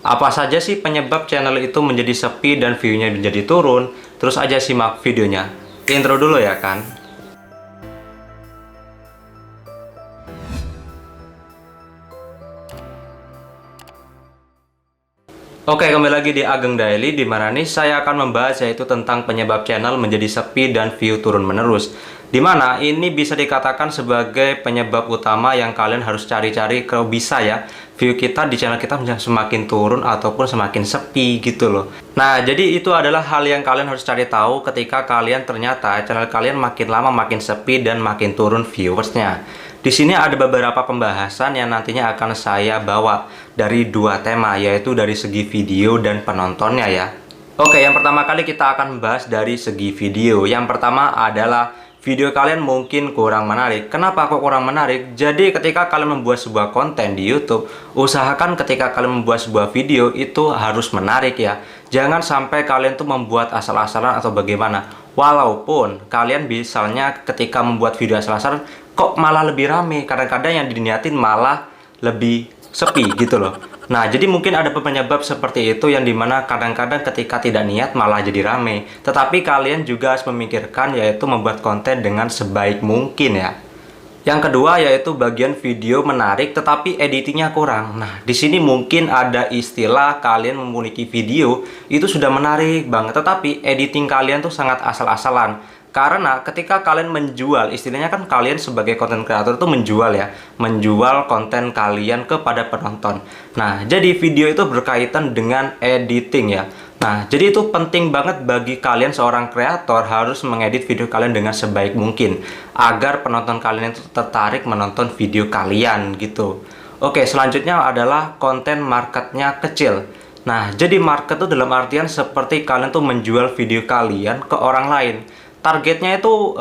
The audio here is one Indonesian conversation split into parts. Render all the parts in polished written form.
Apa saja sih penyebab channel itu menjadi sepi dan view-nya menjadi turun? Terus aja simak videonya. Intro dulu ya kan. Oke, kembali lagi di Ageng Daily, di mana nih saya akan membahas yaitu tentang penyebab channel menjadi sepi dan view turun menerus. Di mana ini bisa dikatakan sebagai penyebab utama yang kalian harus cari-cari kalau bisa ya. View kita di channel kita semakin turun ataupun semakin sepi gitu loh. Nah, jadi itu adalah hal yang kalian harus cari tahu ketika kalian ternyata channel kalian makin lama makin sepi dan makin turun viewersnya. Di sini ada beberapa pembahasan yang nantinya akan saya bawa dari dua tema, yaitu dari segi video dan penontonnya ya. Oke, yang pertama kali kita akan membahas dari segi video. Yang pertama adalah video kalian mungkin kurang menarik. Kenapa kok kurang menarik? Jadi ketika kalian membuat sebuah konten di YouTube, usahakan ketika kalian membuat sebuah video itu harus menarik ya. Jangan sampai kalian tuh membuat asal-asalan atau bagaimana. Walaupun kalian misalnya ketika membuat video asal-asalan kok malah lebih rame, kadang-kadang yang diniatin malah lebih sepi gitu loh. Nah, jadi mungkin ada penyebab seperti itu yang dimana kadang-kadang ketika tidak niat malah jadi rame. Tetapi kalian juga harus memikirkan yaitu membuat konten dengan sebaik mungkin ya. Yang kedua yaitu bagian video menarik tetapi editingnya kurang. Nah, di sini mungkin ada istilah kalian memiliki video itu sudah menarik banget, tetapi editing kalian tuh sangat asal-asalan. Karena ketika kalian menjual, istilahnya kan kalian sebagai konten kreator itu menjual ya, menjual konten kalian kepada penonton. Nah, jadi video itu berkaitan dengan editing ya. Nah, jadi itu penting banget bagi kalian seorang kreator harus mengedit video kalian dengan sebaik mungkin agar penonton kalian itu tertarik menonton video kalian gitu. Oke, selanjutnya adalah konten marketnya kecil. Nah, jadi market itu dalam artian seperti kalian tuh menjual video kalian ke orang lain. Targetnya itu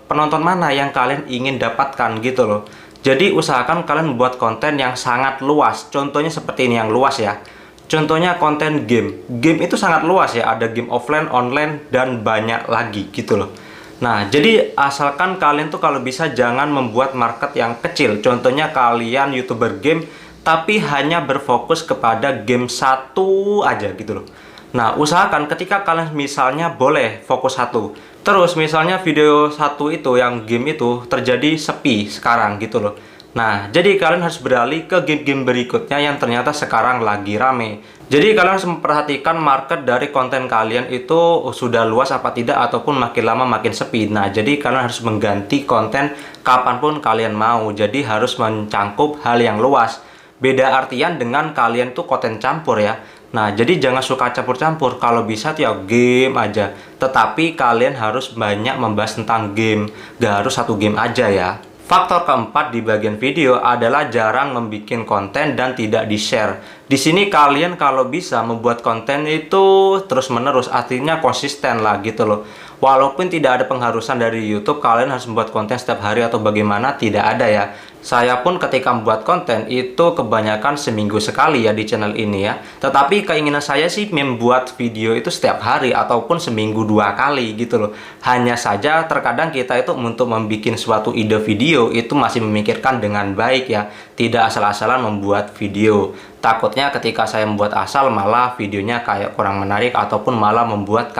penonton mana yang kalian ingin dapatkan gitu loh. Jadi usahakan kalian membuat konten yang sangat luas. Contohnya seperti ini yang luas ya. Contohnya konten game. Game itu sangat luas ya. Ada game offline, online, dan banyak lagi gitu loh. Nah, jadi asalkan kalian tuh kalau bisa jangan membuat market yang kecil. Contohnya kalian YouTuber game tapi hanya berfokus kepada game satu aja gitu loh. Nah, usahakan ketika kalian misalnya boleh fokus satu, terus misalnya video satu itu yang game itu terjadi sepi sekarang gitu loh. Nah, jadi kalian harus beralih ke game-game berikutnya yang ternyata sekarang lagi rame. Jadi kalian harus memperhatikan market dari konten kalian itu sudah luas apa tidak ataupun makin lama makin sepi. Nah, jadi kalian harus mengganti konten kapanpun kalian mau. Jadi harus mencangkup hal yang luas. Beda artian dengan kalian tuh konten campur ya. Nah, jadi jangan suka campur-campur. Kalau bisa ya game aja. Tetapi kalian harus banyak membahas tentang game. Gak harus satu game aja ya. Faktor keempat di bagian video adalah jarang membuat konten dan tidak di-share. Di sini kalian kalau bisa membuat konten itu terus-menerus, artinya konsisten lah gitu loh. Walaupun tidak ada pengharusan dari YouTube, kalian harus membuat konten setiap hari atau bagaimana, tidak ada ya. Saya pun ketika membuat konten itu kebanyakan seminggu sekali ya di channel ini ya. Tetapi keinginan saya sih membuat video itu setiap hari ataupun seminggu 2 kali gitu loh. Hanya saja terkadang kita itu untuk membuat suatu ide video itu masih memikirkan dengan baik ya. Tidak asal-asalan membuat video. Takutnya ketika saya membuat asal malah videonya kayak kurang menarik ataupun malah membuat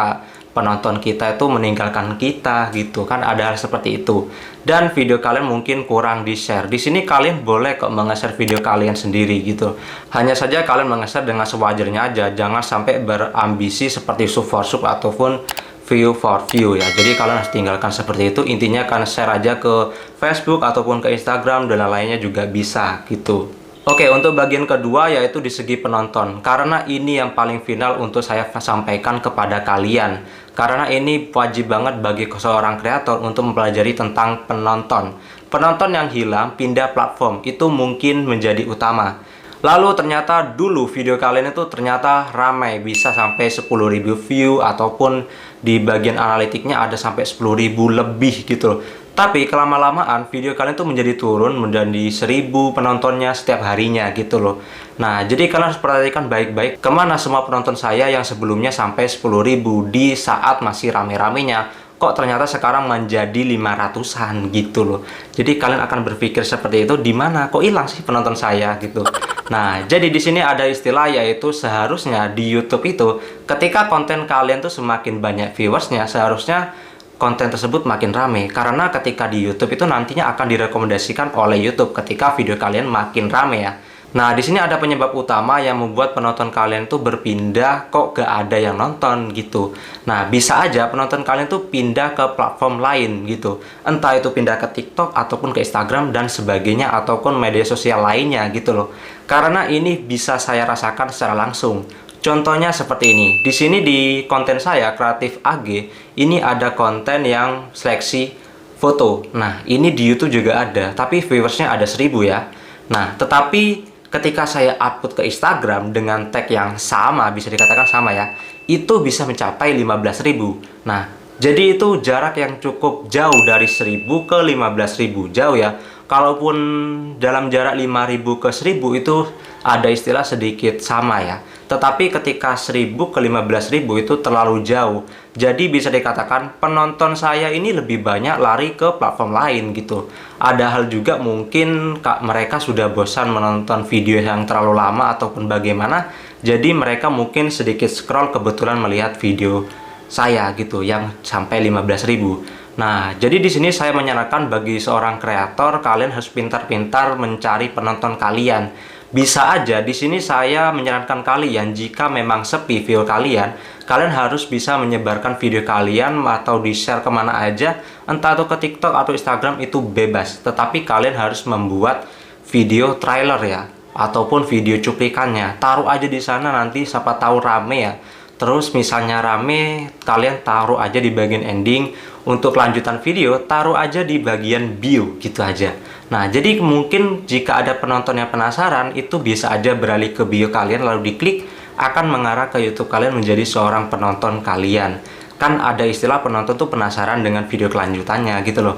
penonton kita itu meninggalkan kita gitu kan, ada hal seperti itu. Dan video kalian mungkin kurang di-share. Di sini kalian boleh kok menge-share video kalian sendiri gitu. Hanya saja kalian menge-share dengan sewajarnya aja, jangan sampai berambisi seperti sub for sub ataupun view for view ya. Jadi kalian harus tinggalkan seperti itu. Intinya kalian share aja ke Facebook ataupun ke Instagram dan lainnya juga bisa gitu. Oke, untuk bagian kedua yaitu di segi penonton. Karena ini yang paling final untuk saya sampaikan kepada kalian. Karena ini wajib banget bagi seorang kreator untuk mempelajari tentang penonton. Penonton yang hilang pindah platform itu mungkin menjadi utama. Lalu ternyata dulu video kalian itu ternyata ramai, bisa sampai 10.000 view ataupun di bagian analitiknya ada sampai 10.000 lebih gitu. Tapi kelama-lamaan video kalian tuh menjadi turun menjadi 1.000 penontonnya setiap harinya gitu loh. Nah, jadi kalian harus perhatikan baik-baik kemana semua penonton saya yang sebelumnya sampai 10.000 di saat masih rame-ramenya kok ternyata sekarang menjadi 500-an gitu loh. Jadi kalian akan berpikir seperti itu, di mana kok hilang sih penonton saya gitu. Nah, jadi di sini ada istilah, yaitu seharusnya di YouTube itu ketika konten kalian tuh semakin banyak viewersnya, seharusnya konten tersebut makin rame. Karena ketika di YouTube itu nantinya akan direkomendasikan oleh YouTube ketika video kalian makin rame ya. Nah, di sini ada penyebab utama yang membuat penonton kalian tuh berpindah, kok gak ada yang nonton gitu. Nah, bisa aja penonton kalian tuh pindah ke platform lain gitu. Entah itu pindah ke TikTok ataupun ke Instagram dan sebagainya, ataupun media sosial lainnya gitu loh. Karena ini bisa saya rasakan secara langsung. Contohnya seperti ini. Di sini di konten saya Kreatif AG, ini ada konten yang seleksi foto. Nah, ini di YouTube juga ada, tapi viewersnya ada 1000 ya. Nah, tetapi ketika saya upload ke Instagram dengan tag yang sama, bisa dikatakan sama ya, itu bisa mencapai 15.000. Nah, jadi itu jarak yang cukup jauh dari 1000 ke 15.000. Jauh ya. Kalaupun dalam jarak 5.000 ke 1000 itu ada istilah sedikit sama ya. Tetapi ketika 1000 ke 15.000 itu terlalu jauh. Jadi bisa dikatakan penonton saya ini lebih banyak lari ke platform lain gitu. Ada hal juga mungkin mereka sudah bosan menonton video yang terlalu lama ataupun bagaimana. Jadi mereka mungkin sedikit scroll, kebetulan melihat video saya gitu yang sampai 15.000. Nah, jadi di sini saya menyarankan bagi seorang kreator, kalian harus pintar-pintar mencari penonton kalian. Bisa aja di sini saya menyarankan kalian, jika memang sepi video kalian, kalian harus bisa menyebarkan video kalian atau di-share kemana aja, entah itu ke TikTok atau Instagram, itu bebas. Tetapi kalian harus membuat video trailer ya, ataupun video cuplikannya. Taruh aja di sana, nanti siapa tahu rame ya. Terus misalnya rame, kalian taruh aja di bagian ending. Untuk lanjutan video, taruh aja di bagian bio, gitu aja. Nah, jadi mungkin jika ada penonton yang penasaran, itu bisa aja beralih ke bio kalian, lalu diklik, akan mengarah ke YouTube kalian menjadi seorang penonton kalian. Kan ada istilah penonton tuh penasaran dengan video kelanjutannya, gitu loh.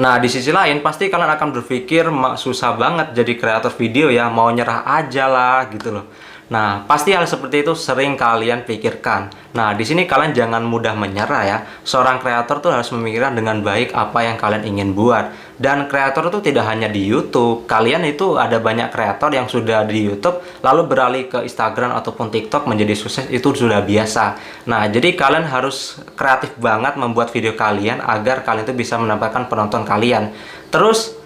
Nah, di sisi lain, pasti kalian akan berpikir, susah banget jadi kreator video ya, mau nyerah aja lah, gitu loh. Nah, pasti hal seperti itu sering kalian pikirkan. Nah, di sini kalian jangan mudah menyerah ya. Seorang kreator tuh harus memikirkan dengan baik apa yang kalian ingin buat. Dan kreator itu tidak hanya di YouTube. Kalian itu ada banyak kreator yang sudah di YouTube, lalu beralih ke Instagram ataupun TikTok menjadi sukses, itu sudah biasa. Nah, jadi kalian harus kreatif banget membuat video kalian agar kalian itu bisa mendapatkan penonton kalian. Terus,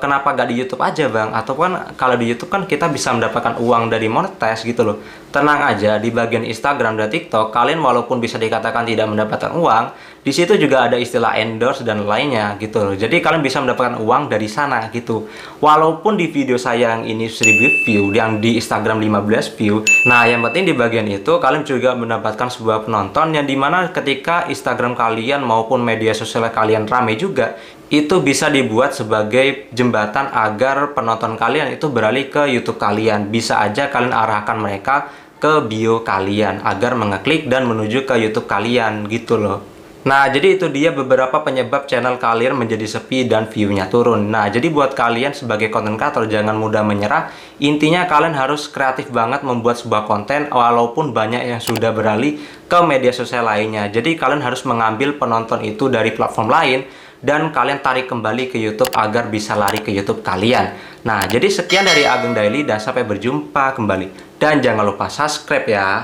kenapa gak di YouTube aja bang? Ataupun kalau di YouTube kan kita bisa mendapatkan uang dari monetize gitu loh. Tenang aja, di bagian Instagram dan TikTok kalian walaupun bisa dikatakan tidak mendapatkan uang, di situ juga ada istilah endorse dan lainnya gitu loh. Jadi kalian bisa mendapatkan uang dari sana gitu. Walaupun di video saya yang ini 1000 view, yang di Instagram 15 view. Nah, yang penting di bagian itu kalian juga mendapatkan sebuah penonton yang dimana ketika Instagram kalian maupun media sosial kalian rame juga, itu bisa dibuat sebagai jembatan agar penonton kalian itu beralih ke YouTube kalian. Bisa aja kalian arahkan mereka ke bio kalian agar mengeklik dan menuju ke YouTube kalian gitu loh. Nah, jadi itu dia beberapa penyebab channel kalian menjadi sepi dan view-nya turun. Nah, jadi buat kalian sebagai content creator jangan mudah menyerah. Intinya kalian harus kreatif banget membuat sebuah konten walaupun banyak yang sudah beralih ke media sosial lainnya. Jadi kalian harus mengambil penonton itu dari platform lain dan kalian tarik kembali ke YouTube agar bisa lari ke YouTube kalian. Nah, jadi sekian dari Ageng Daily dan sampai berjumpa kembali. Dan jangan lupa subscribe ya.